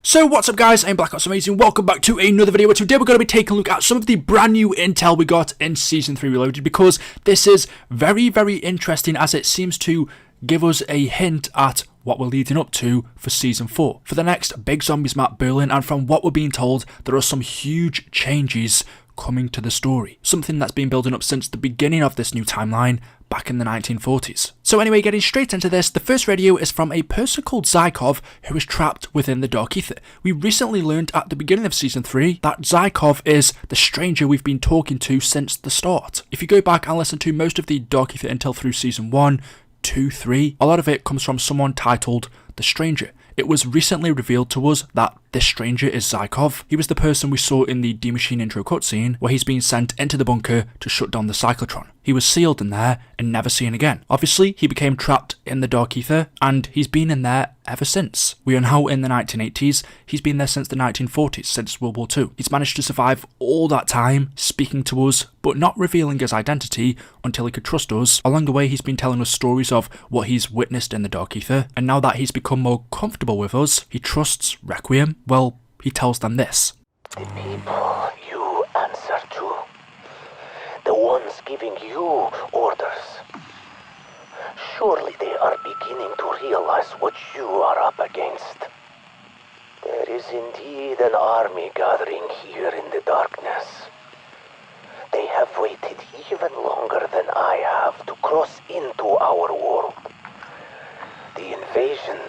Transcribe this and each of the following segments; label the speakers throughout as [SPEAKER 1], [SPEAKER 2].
[SPEAKER 1] So what's up guys, I'm Black Ops Amazing, welcome back to another video where today we're going to be taking a look at some of the brand new intel we got in Season 3 Reloaded, because this is very interesting as it seems to give us a hint at what we're leading up to for Season 4. For the next Big Zombies map, Berlin, and from what we're being told, there are some huge changes coming to the story. Something that's been building up since the beginning of this new timeline back in the 1940s. So anyway, getting straight into this, the first radio is from a person called Zykov who is trapped within the Dark Aether. We recently learned at the beginning of Season 3 that Zykov is the stranger we've been talking to since the start. If you go back and listen to most of the Dark Aether intel through Season 1, 2, 3, a lot of it comes from someone titled The Stranger. It was recently revealed to us that this stranger is Zykov. He was the person we saw in the D Machine intro cutscene where he's being sent into the bunker to shut down the cyclotron. He was sealed in there and never seen again. Obviously, he became trapped in the Dark Aether and he's been in there ever since. We are now in the 1980s, he's been there since the 1940s, since World War II. He's managed to survive all that time, speaking to us, but not revealing his identity until he could trust us. Along the way, he's been telling us stories of what he's witnessed in the Dark Aether, and now that he's become more comfortable with us, he trusts Requiem. Well, he tells them this.
[SPEAKER 2] The people you answer to, the ones giving you orders, surely they are beginning to realize what you are up against. There is indeed an army gathering here in the darkness. They have waited even longer than I have to cross into our world. The invasion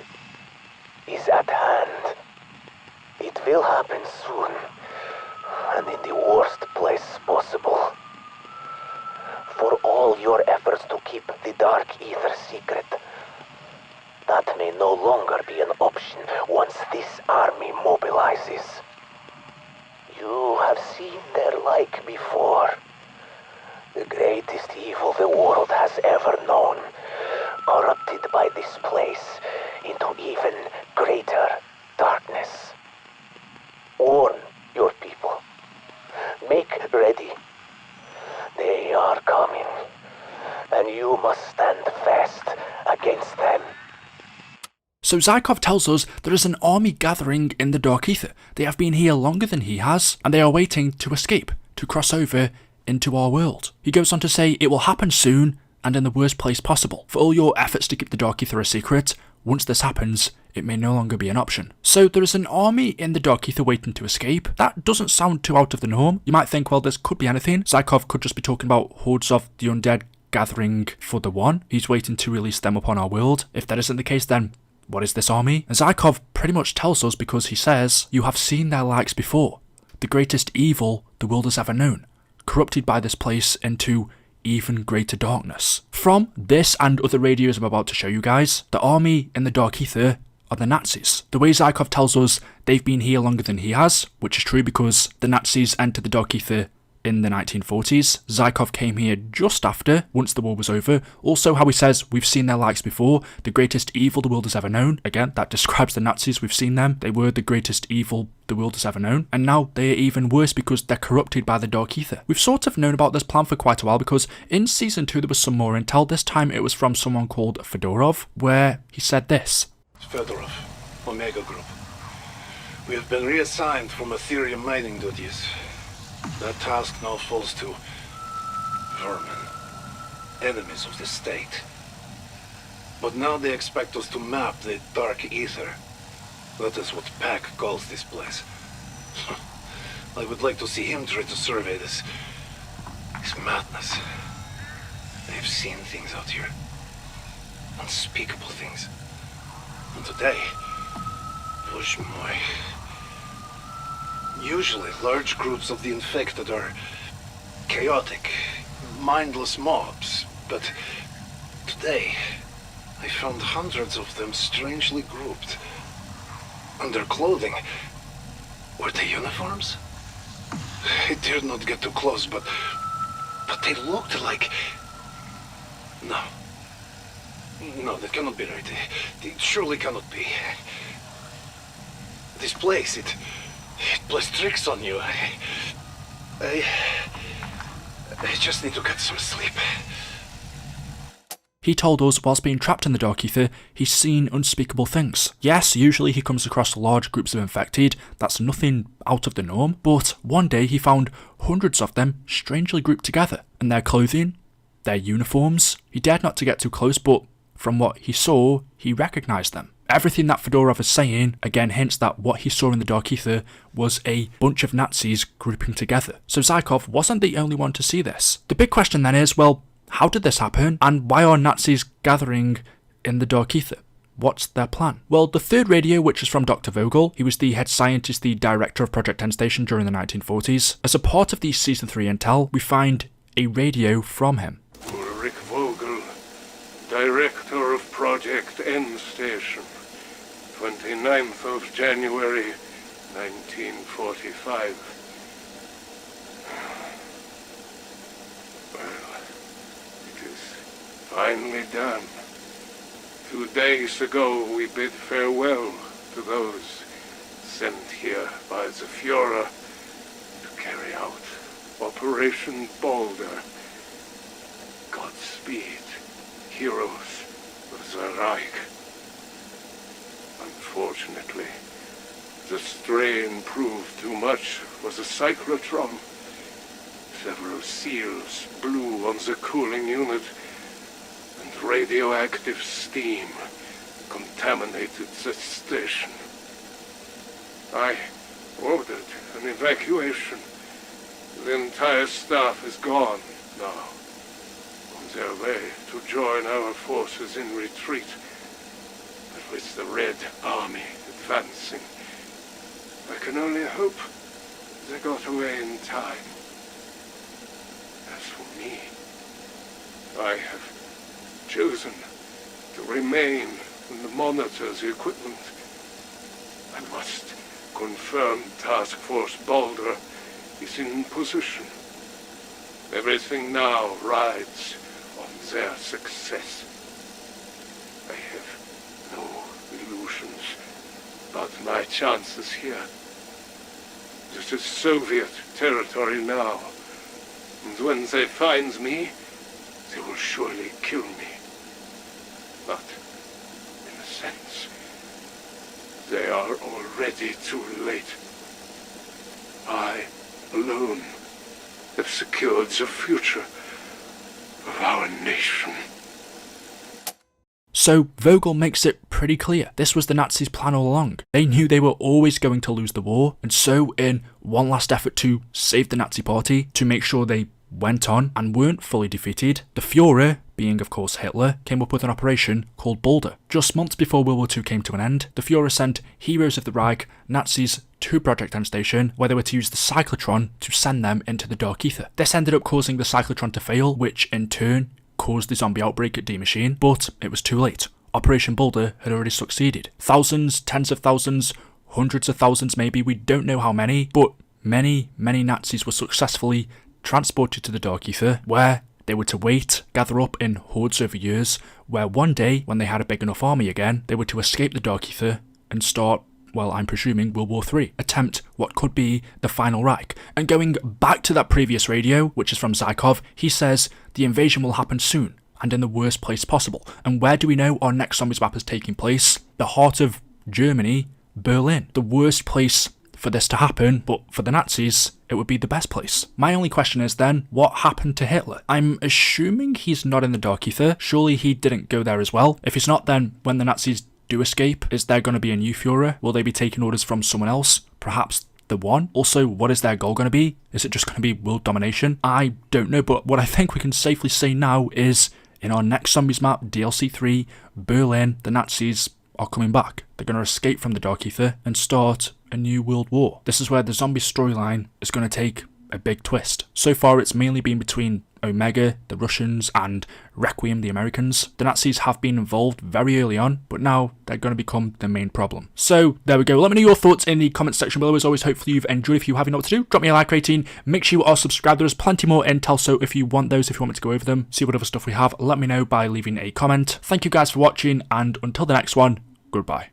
[SPEAKER 2] is at hand. It will happen soon, and in the worst place possible. For all your efforts to keep the Dark Aether secret, that may no longer be an option once this army mobilizes. You have seen their like before. The greatest evil the world has ever known, corrupted by this place into even greater darkness. Warn your people. Make ready. They are coming, and you must stand fast against them.
[SPEAKER 1] So Zykov tells us there is an army gathering in the Dark Aether. They have been here longer than he has, and they are waiting to escape, to cross over into our world. He goes on to say it will happen soon, and in the worst place possible. For all your efforts to keep the Dark Aether a secret, once this happens, it may no longer be an option. So there is an army in the Dark Aether waiting to escape. That doesn't sound too out of the norm. You might think, well, this could be anything. Zykov could just be talking about hordes of the undead gathering for the one. He's waiting to release them upon our world. If that isn't the case, then what is this army? And Zykov pretty much tells us, because he says, you have seen their likes before. The greatest evil the world has ever known, corrupted by this place into even greater darkness. From this and other radios I'm about to show you guys, the army in the Dark Aether are the Nazis. The way Zykov tells us they've been here longer than he has, which is true because the Nazis entered the Dark Aether in the 1940s. Zykov came here just after, once the war was over. Also how he says we've seen their likes before, the greatest evil the world has ever known. Again, that describes the Nazis, we've seen them. They were the greatest evil the world has ever known. And now they are even worse because they're corrupted by the Dark Aether. We've sort of known about this plan for quite a while because in Season 2 there was some more intel. This time it was from someone called Fedorov, where he said this.
[SPEAKER 3] Fedorov, Omega Group. We have been reassigned from Ethereum mining duties. That task now falls to vermin, enemies of the state. But now they expect us to map the Dark Aether. That is what Pack calls this place. I would like to see him try to survey this madness. They've seen things out here. Unspeakable things. And today, push my... Usually, large groups of the infected are chaotic, mindless mobs, but today, I found hundreds of them strangely grouped. And their clothing, were they uniforms? I dared not get too close, but they looked like... No, that cannot be right. It surely cannot be. This place, it plays tricks on you. I just need to get some sleep.
[SPEAKER 1] He told us whilst being trapped in the Dark Aether, he's seen unspeakable things. Yes, usually he comes across large groups of infected, that's nothing out of the norm, but one day he found hundreds of them strangely grouped together, and their clothing, their uniforms. He dared not to get too close, but from what he saw, he recognised them. Everything that Fedorov is saying again hints that what he saw in the Dark Aether was a bunch of Nazis grouping together. So Zykov wasn't the only one to see this. The big question then is, well, how did this happen, and why are Nazis gathering in the Dark Aether? What's their plan? Well, the third radio, which is from Dr. Vogel, he was the head scientist, the director of Project N Station during the 1940s. As a part of the Season 3 intel, we find a radio from him.
[SPEAKER 4] Ulrich Vogel, director of Project N Station, 29th of January, 1945. Well, it is finally done. 2 days ago we bid farewell to those sent here by the Führer to carry out Operation Boulder. Godspeed, heroes of the Reich. Unfortunately, the strain proved too much for the cyclotron. Several seals blew on the cooling unit, and radioactive steam contaminated the station. I ordered an evacuation. The entire staff is gone now, on their way to join our forces in retreat. But with the Red Army advancing, I can only hope they got away in time. As for me, I have chosen to remain and monitor the equipment. I must confirm Task Force Boulder is in position. Everything now rides on their success. I have no illusions about my chances here. This is Soviet territory now, and when they find me, they will surely kill me. But, in a sense, they are already too late. I, alone, have secured the future of our nation.
[SPEAKER 1] So Vogel makes it pretty clear this was the Nazis' plan all along. They knew they were always going to lose the war, and so in one last effort to save the Nazi party, to make sure they went on and weren't fully defeated, the Führer, being of course Hitler, came up with an operation called Boulder. Just months before World War II came to an end, the Führer sent heroes of the Reich, Nazis, to Project N Station, where they were to use the cyclotron to send them into the Dark Aether. This ended up causing the cyclotron to fail, which in turn caused the zombie outbreak at D Machine, but it was too late. Operation Boulder had already succeeded. Thousands, tens of thousands, hundreds of thousands maybe, we don't know how many, but many Nazis were successfully transported to the Dark Aether, where they were to wait, gather up in hordes over years, where one day, when they had a big enough army again, they were to escape the Dark Aether and start, well, I'm presuming World War III, attempt what could be the final Reich. And going back to that previous radio, which is from Zykov, he says the invasion will happen soon, and in the worst place possible. And where do we know our next Zombies map is taking place? The heart of Germany, Berlin. The worst place for this to happen, but for the Nazis, it would be the best place. My only question is then, what happened to Hitler? I'm assuming he's not in the Dark Aether. Surely he didn't go there as well. If he's not, then when the Nazis do escape, is there going to be a new Führer? Will they be taking orders from someone else? Perhaps the one? Also, what is their goal going to be? Is it just going to be world domination? I don't know, but what I think we can safely say now is, in our next Zombies map, DLC 3, Berlin, the Nazis are coming back. They're going to escape from the Dark Aether and start a new world war. This is where the zombie storyline is going to take a big twist. So far it's mainly been between Omega, the Russians, and Requiem, the Americans. The Nazis have been involved very early on, but now they're going to become the main problem. So there we go. Let me know your thoughts in the comments section below. As always, hopefully you've enjoyed. If you haven't know what to do, drop me a like rating. Make sure you are subscribed. There's plenty more intel, so if you want those, if you want me to go over them, see what other stuff we have, let me know by leaving a comment. Thank you guys for watching, and until the next one, goodbye.